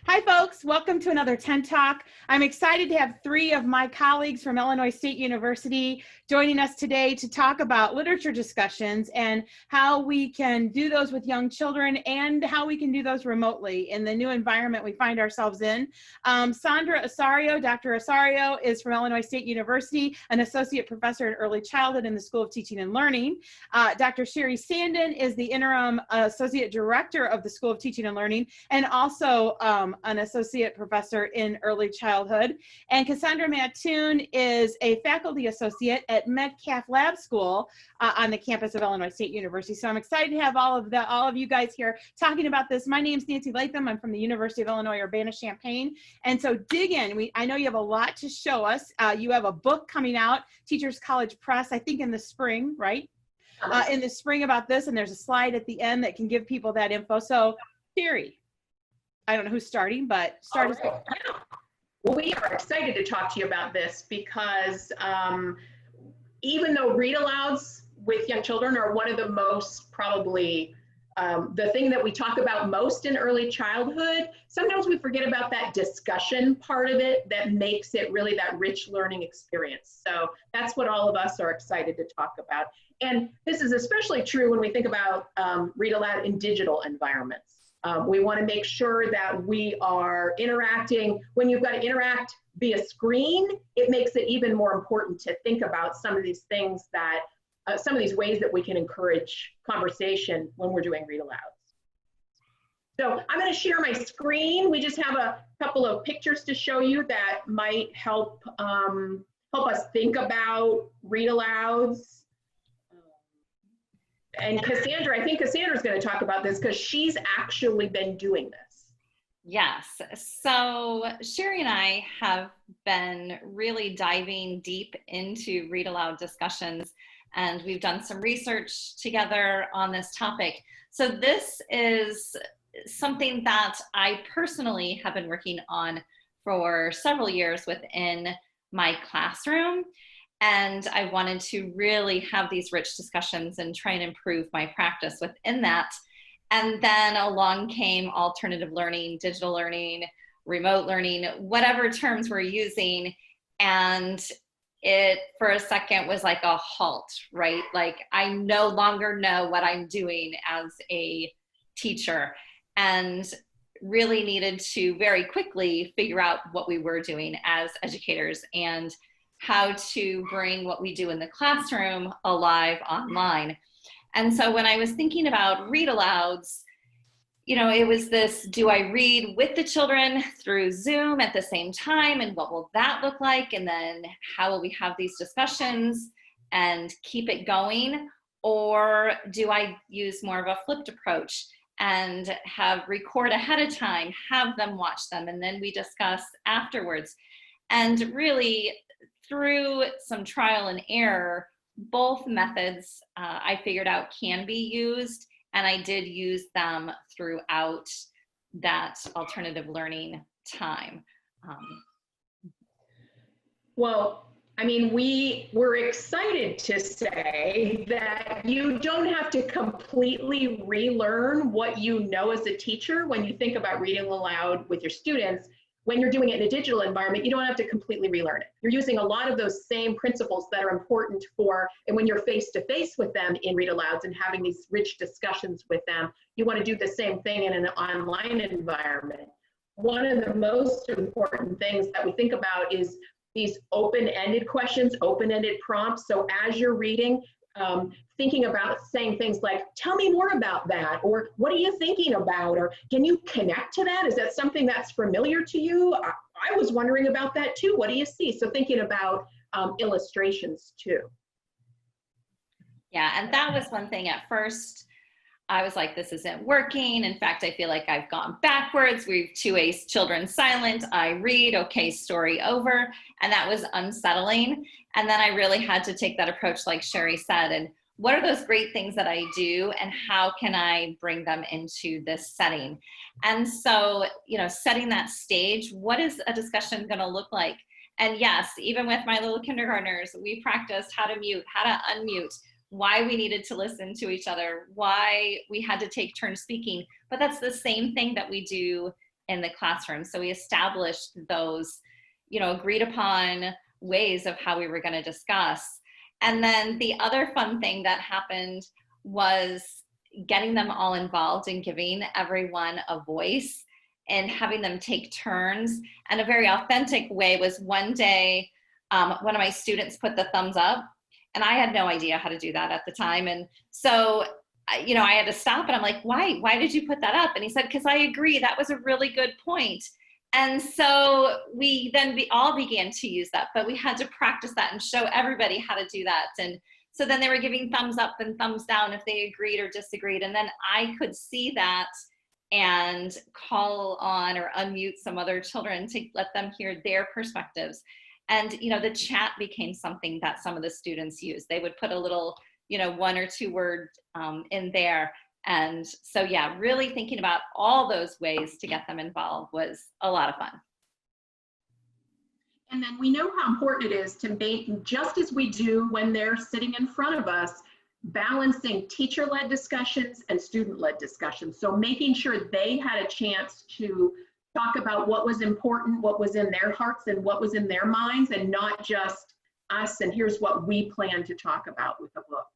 Hi, folks. Welcome to another 10 Talk. I'm excited to have three of my colleagues from Illinois State University joining us today to talk about literature discussions and how we can do those with young children and how we can do those remotely in the new environment we find ourselves in. Dr. Osorio is from Illinois State University, an associate professor in early childhood in the School of Teaching and Learning. Dr. Sherry Sandin is the interim associate director of the School of Teaching and Learning and also an associate professor in early childhood. And Cassandra Mattoon is a faculty associate at Metcalf Lab School on the campus of Illinois State University. So I'm excited to have all of you guys here talking about this. My name's Nancy Latham. I'm from the University of Illinois Urbana-Champaign. And so dig in. I know you have a lot to show us. You have a book coming out, Teachers College Press, I think in the spring, right? In the spring about this, and there's a slide at the end that can give people that info. So Sherry, I don't know who's starting, but start us off. Yeah. Well, we are excited to talk to you about this because even though read alouds with young children are one of the most probably the thing that we talk about most in early childhood, sometimes we forget about that discussion part of it that makes it really that rich learning experience. So that's what all of us are excited to talk about. And this is especially true when we think about read aloud in digital environments. We want to make sure that we are interacting. When you've got to interact via screen, it makes it even more important to think about some of these things that, some of these ways that we can encourage conversation when we're doing read alouds. So I'm going to share my screen. We just have a couple of pictures to show you that might help, help us think about read alouds. And Cassandra, I think Cassandra's going to talk about this because she's actually been doing this. Yes, so Sherry and I have been really diving deep into read aloud discussions, and we've done some research together on this topic. So this is something that I personally have been working on for several years within my classroom. And I wanted to really have these rich discussions and try and improve my practice within that. And then along came alternative learning, digital learning, remote learning, whatever terms we're using. And it, for a second, was like a halt, right? Like I no longer know what I'm doing as a teacher and really needed to very quickly figure out what we were doing as educators and how to bring what we do in the classroom alive online. And so when I was thinking about read alouds, you know, it was this, do I read with the children through Zoom at the same time? And what will that look like? And then how will we have these discussions and keep it going? Or do I use more of a flipped approach and have record ahead of time, have them watch them, and then we discuss afterwards? And really, through some trial and error, both methods I figured out can be used, and I did use them throughout that alternative learning time. Well, I mean, we were excited to say that you don't have to completely relearn what you know as a teacher when you think about reading aloud with your students. When you're doing it in a digital environment, you don't have to completely relearn it. You're using a lot of those same principles that are important for, and when you're face to face with them in read alouds and having these rich discussions with them, you want to do the same thing in an online environment. One of the most important things that we think about is these open-ended questions, open-ended prompts. So as you're reading, thinking about saying things like, tell me more about that, or what are you thinking about, or can you connect to that? Is that something that's familiar to you? I was wondering about that too. What do you see? So thinking about illustrations too. Yeah, and that was one thing at first. I was like, this isn't working. In fact, I feel like I've gone backwards. We've 2A's children silent. I read, okay, story over. And that was unsettling. And then I really had to take that approach, like Sherry said, and what are those great things that I do and how can I bring them into this setting? And so, you know, setting that stage, what is a discussion going to look like? And yes, even with my little kindergartners, we practiced how to mute, how to unmute, why we needed to listen to each other, why we had to take turns speaking. But that's the same thing that we do in the classroom. So we established those, agreed upon ways of how we were going to discuss. And then the other fun thing that happened was getting them all involved and giving everyone a voice and having them take turns. And a very authentic way was one day, one of my students put the thumbs up, and I had no idea how to do that at the time. And so, I had to stop, and I'm like, why did you put that up? And he said, because I agree, that was a really good point. And so we all began to use that, but we had to practice that and show everybody how to do that. And so then they were giving thumbs up and thumbs down if they agreed or disagreed. And then I could see that and call on or unmute some other children to let them hear their perspectives. And, the chat became something that some of the students used. They would put a little, 1 or 2 word in there. And so, yeah, really thinking about all those ways to get them involved was a lot of fun. And then we know how important it is to make, just as we do when they're sitting in front of us, balancing teacher-led discussions and student-led discussions. So making sure they had a chance to talk about what was important, what was in their hearts and what was in their minds, and not just us and here's what we plan to talk about with the book.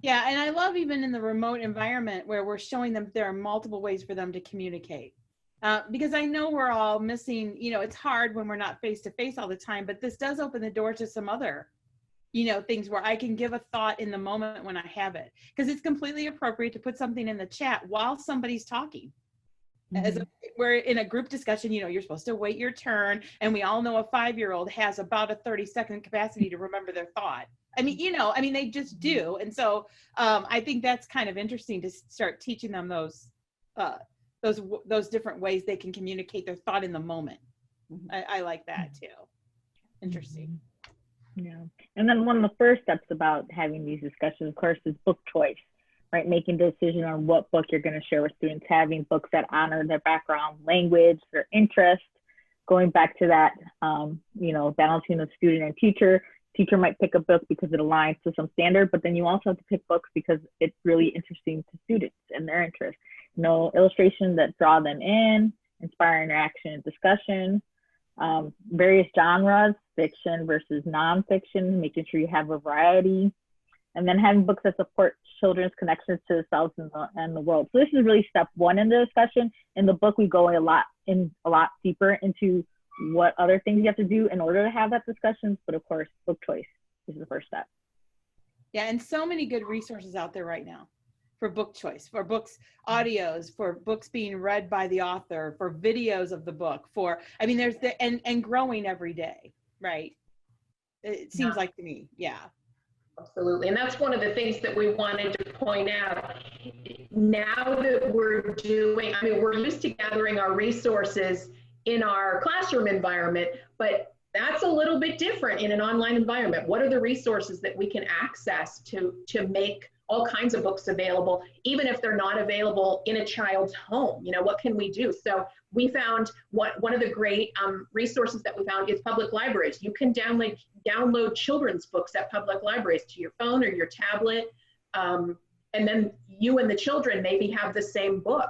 Yeah, and I love even in the remote environment where we're showing them there are multiple ways for them to communicate. Because I know we're all missing, it's hard when we're not face to face all the time, but this does open the door to some other, things where I can give a thought in the moment when I have it. Because it's completely appropriate to put something in the chat while somebody's talking. Mm-hmm. We're in a group discussion, you're supposed to wait your turn. And we all know a 5-year-old has about a 30-second capacity to remember their thought. I mean, they just do. And so I think that's kind of interesting to start teaching them those different ways they can communicate their thought in the moment. I like that too. Interesting. Yeah. And then one of the first steps about having these discussions, of course, is book choice, right? Making a decision on what book you're going to share with students, having books that honor their background, language, their interest, going back to that, balancing the student and teacher. Teacher might pick a book because it aligns to some standard, but then you also have to pick books because it's really interesting to students and their interest. Illustrations that draw them in, inspire interaction and discussion, various genres, fiction versus nonfiction, making sure you have a variety, and then having books that support children's connections to themselves and the world. So this is really step 1 in the discussion. In the book, we go a lot deeper into what other things you have to do in order to have that discussion. But of course, book choice is the first step. Yeah, and so many good resources out there right now for book choice, for books, audios, for books being read by the author, for videos of the book, there's and growing every day, right? It seems like to me, yeah. Absolutely, and that's one of the things that we wanted to point out. Now that we're used to gathering our resources in our classroom environment, but that's a little bit different in an online environment. What are the resources that we can access to make all kinds of books available, even if they're not available in a child's home? What can we do? So we found one of the great resources that we found is public libraries. You can download children's books at public libraries to your phone or your tablet, and then you and the children maybe have the same book.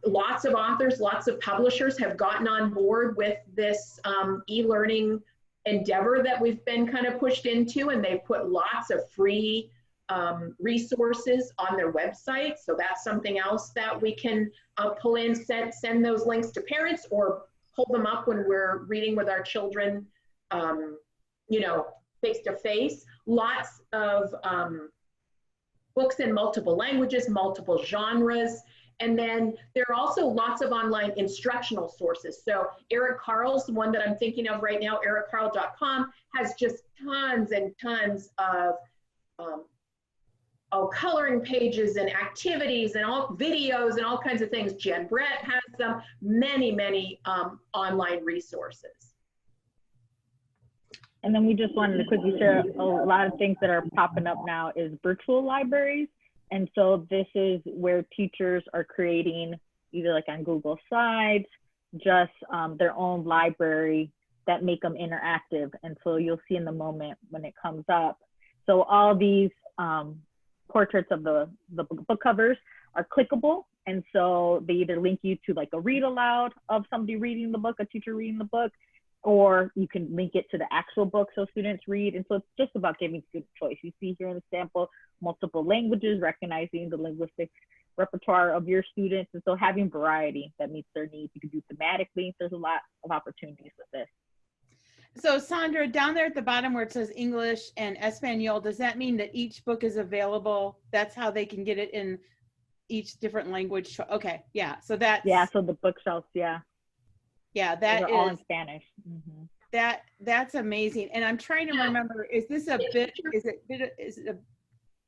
Lots of authors, lots of publishers have gotten on board with this e-learning endeavor that we've been kind of pushed into, and they've put lots of free resources on their website. So that's something else that we can pull in, send those links to parents, or pull them up when we're reading with our children, face to face. Lots of books in multiple languages, multiple genres. And then there are also lots of online instructional sources. So Eric Carl's, the one that I'm thinking of right now, ericcarl.com, has just tons and tons of coloring pages and activities and all videos and all kinds of things. Jen Brett has some, many online resources. And then we just wanted to quickly share a lot of things that are popping up now is virtual libraries. And so this is where teachers are creating, either like on Google Slides, just their own library that make them interactive. And so you'll see in the moment when it comes up. So all these portraits of the book covers are clickable. And so they either link you to like a read aloud of somebody reading the book, a teacher reading the book, or you can link it to the actual book so students read. And so it's just about giving students choice. You see here in the sample, multiple languages, recognizing the linguistic repertoire of your students. And so having variety that meets their needs. You can do thematically. There's a lot of opportunities with this. So Sandra, down there at the bottom where it says English and Espanol, does that mean that each book is available? That's how they can get it in each different language? Okay, yeah. So that's, yeah. So the bookshelves, yeah. Yeah, that is all in Spanish. Mm-hmm. That's amazing. And I'm trying to remember, is this a bit? Is it a,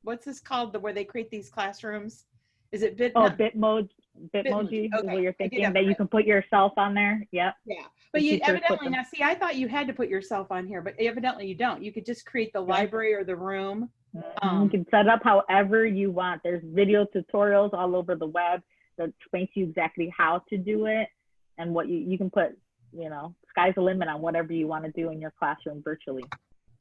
what's this called? Where they create these classrooms? Is it Bit? Oh, Bitmoji. Bitmoji is what you're thinking that you can put yourself on there. Yep. Yeah, but you evidently, now see, I thought you had to put yourself on here, but evidently you don't. You could just create the library or the room. You can set up however you want. There's video tutorials all over the web that explain to you exactly how to do it, and what you can put, you know, sky's the limit on whatever you want to do in your classroom virtually.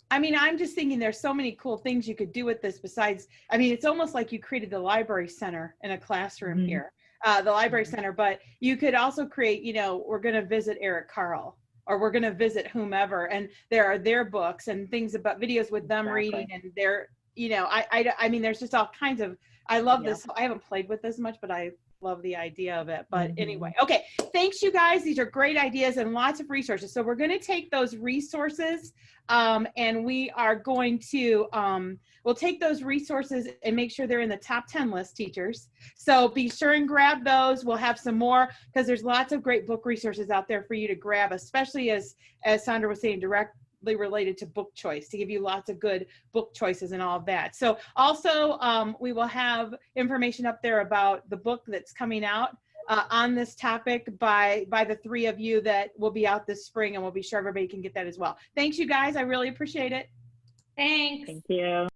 I mean, I'm just thinking there's so many cool things you could do with this besides, I mean, it's almost like you created the library center in a classroom here, the library center, but you could also create, you know, we're going to visit Eric Carle, or we're going to visit whomever, and there are their books and things about videos with them reading, and they're, you know, I mean, there's just all kinds of, I love this. I haven't played with this much, but I love the idea of it. But anyway, okay, thanks you guys. These are great ideas and lots of resources. So we're going to take those resources and we are going to, we'll take those resources and make sure they're in the top 10 list, teachers. So be sure and grab those. We'll have some more because there's lots of great book resources out there for you to grab, especially as Sandra was saying, directly related to book choice, to give you lots of good book choices and all of that. So also we will have information up there about the book that's coming out on this topic by the three of you that will be out this spring, and we'll be sure everybody can get that as well. Thanks you guys, I really appreciate it. Thanks. Thank you.